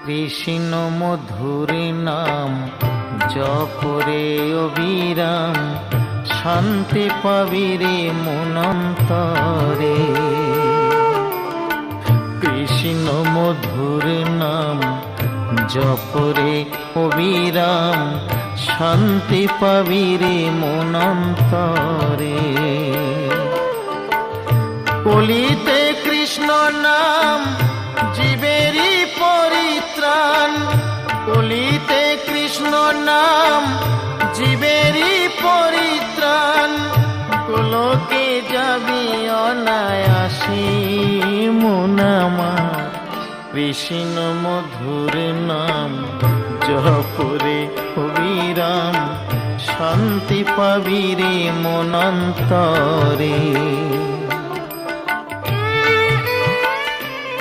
কৃষ্ণ মধুর নাম জপরে অবিরাম, শান্তি পাবি রে মনন্তরে। কৃষ্ণ মধুর নাম জপরে অবিরাম, শান্তি পাবি রে মনন্তরে। কলিতে কৃষ্ণ নাম জীবেরই পরিত্রাণ, কলিতে কৃষ্ণ নাম জীবেরই পরিত্রাণ। গোলকে যাবি অনায়াসে মন আমার, কৃষ্ণ মধুর নাম জপরে অবিরাম, শান্তি পাবি রে মনন্তরে।